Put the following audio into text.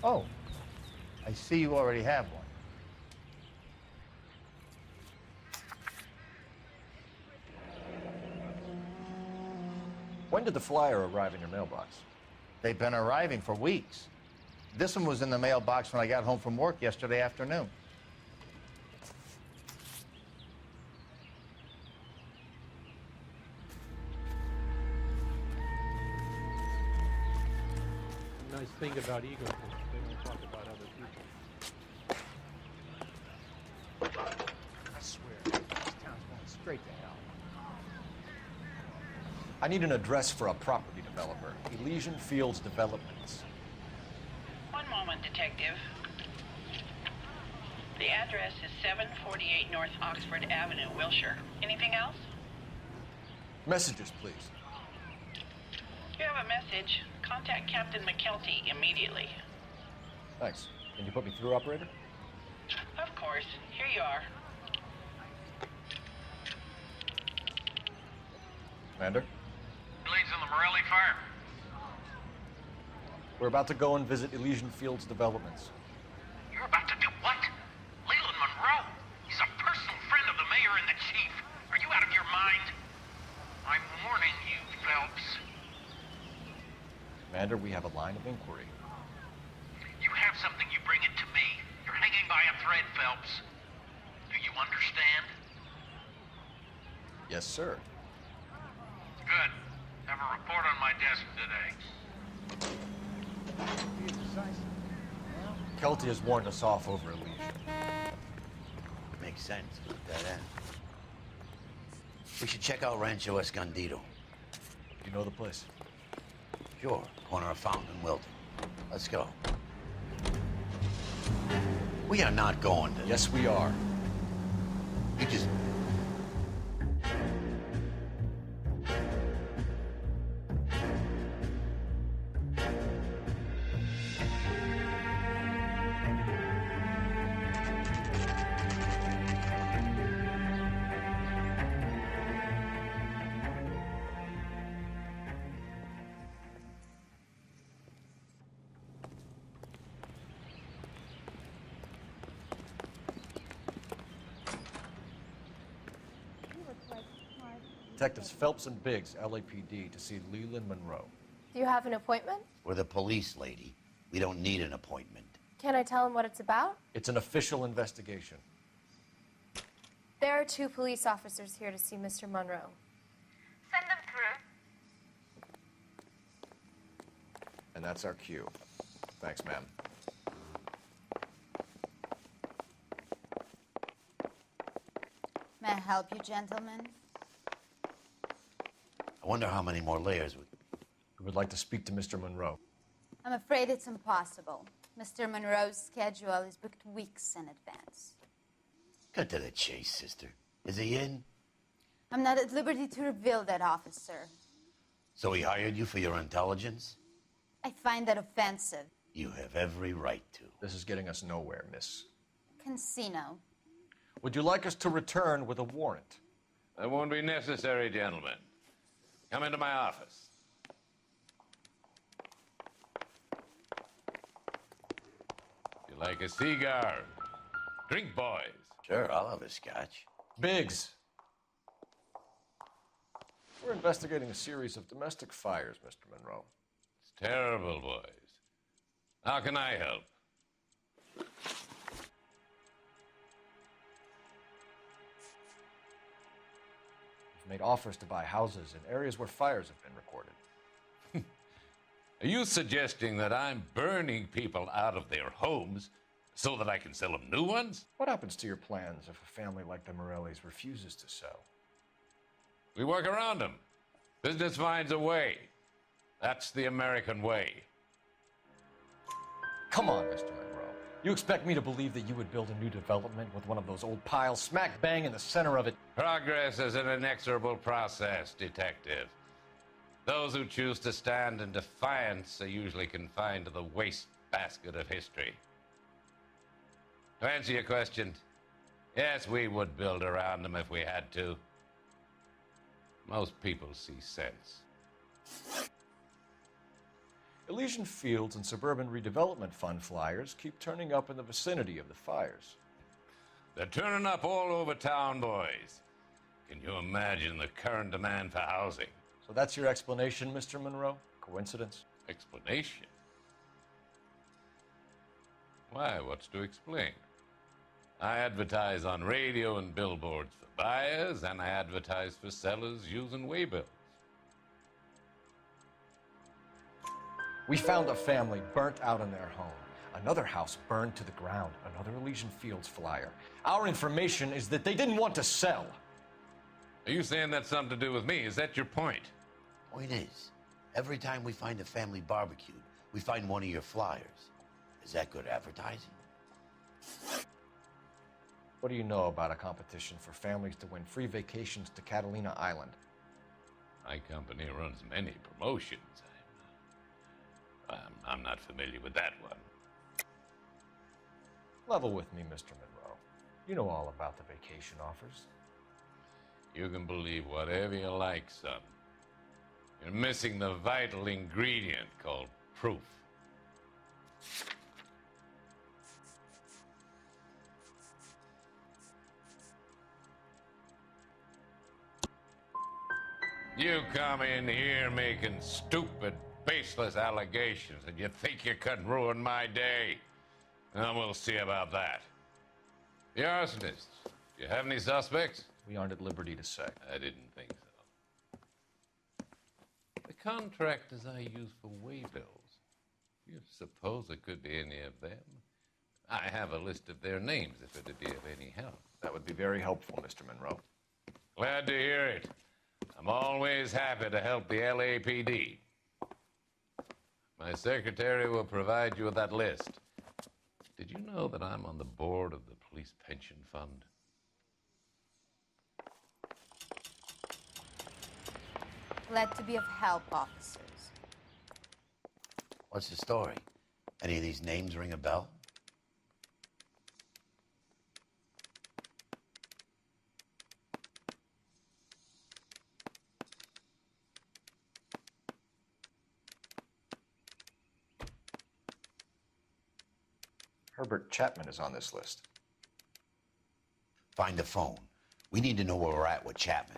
Oh, I see you already have one. When did the flyer arrive in your mailbox? They've been arriving for weeks. This one was in the mailbox when I got home from work yesterday afternoon. The nice thing about Eagle is they don't talk about other people. I swear, this town's going straight to hell. I need an address for a property developer, Elysian Fields Developments. One moment, Detective. The address is 748 North Oxford Avenue, Wilshire. Anything else? Messages, please. If you have a message, contact Captain McKelty immediately. Thanks. Can you put me through, operator? Of course. Here you are. Commander? Leads in the Morelli fire. We're about to go and visit Elysian Fields Developments. You're about to do what? Leland Monroe? He's a personal friend of the mayor and the chief. Are you out of your mind? I'm warning you, Phelps. Commander, we have a line of inquiry. You have something, you bring it to me. You're hanging by a thread, Phelps. Do you understand? Yes, sir. Good. Have a report on my desk today. Kelty has warned us off over Elysian. Makes sense. That end. We should check out Rancho Escondido. You know the place? Sure. Corner of Fountain and Wilton. Let's go. We are not going to... Yes, we are. You just... Detectives Phelps and Biggs, LAPD, to see Leland Monroe. Do you have an appointment? We're the police, lady. We don't need an appointment. Can I tell him what it's about? It's an official investigation. There are 2 police officers here to see Mr. Monroe. Send them through. And that's our cue. Thanks, ma'am. May I help you, gentlemen? I wonder how many more layers would... We would like to speak to Mr. Monroe. I'm afraid it's impossible. Mr. Monroe's schedule is booked weeks in advance. Cut to the chase, sister. Is he in? I'm not at liberty to reveal that, officer. So he hired you for your intelligence? I find that offensive. You have every right to. This is getting us nowhere, miss. Casino. Would you like us to return with a warrant? That won't be necessary, gentlemen. Come into my office. You like a cigar? Drink, boys. Sure, I'll have a scotch. Biggs! We're investigating a series of domestic fires, Mr. Monroe. It's terrible, boys. How can I help? We've made offers to buy houses in areas where fires have been recorded. Are you suggesting that I'm burning people out of their homes so that I can sell them new ones? What happens to your plans if a family like the Morellis refuses to sell? We work around them. Business finds a way. That's the American way. Come on, Mr. Monroe. You expect me to believe that you would build a new development with one of those old piles smack bang in the center of it? Progress is an inexorable process, Detective. Those who choose to stand in defiance are usually confined to the wastebasket of history. To answer your question, yes, we would build around them if we had to. Most people see sense. Elysian Fields and Suburban Redevelopment Fund flyers keep turning up in the vicinity of the fires. They're turning up all over town, boys. Can you imagine the current demand for housing? So that's your explanation, Mr. Monroe? Coincidence? Explanation? Why, what's to explain? I advertise on radio and billboards for buyers, and I advertise for sellers using waybills. We found a family burnt out in their home. Another house burned to the ground. Another Elysian Fields flyer. Our information is that they didn't want to sell. Are you saying that's something to do with me? Is that your point? Point is, every time we find a family barbecued, we find one of your flyers. Is that good advertising? What do you know about a competition for families to win free vacations to Catalina Island? My company runs many promotions. I'm not familiar with that one. Level with me, Mr. Monroe. You know all about the vacation offers. You can believe whatever you like, son. You're missing the vital ingredient called proof. You come in here making stupid, baseless allegations, and you think you can ruin my day. And we'll see about that. The arsonists, do you have any suspects? We aren't at liberty to say. I didn't think so. The contractors I use for waybills, you suppose it could be any of them? I have a list of their names if it'd be of any help. That would be very helpful, Mr. Monroe. Glad to hear it. I'm always happy to help the LAPD. My secretary will provide you with that list. Did you know that I'm on the board of the Police Pension Fund? Glad to be of help, officers. What's the story? Any of these names ring a bell? Herbert Chapman is on this list. Find the phone. We need to know where we're at with Chapman.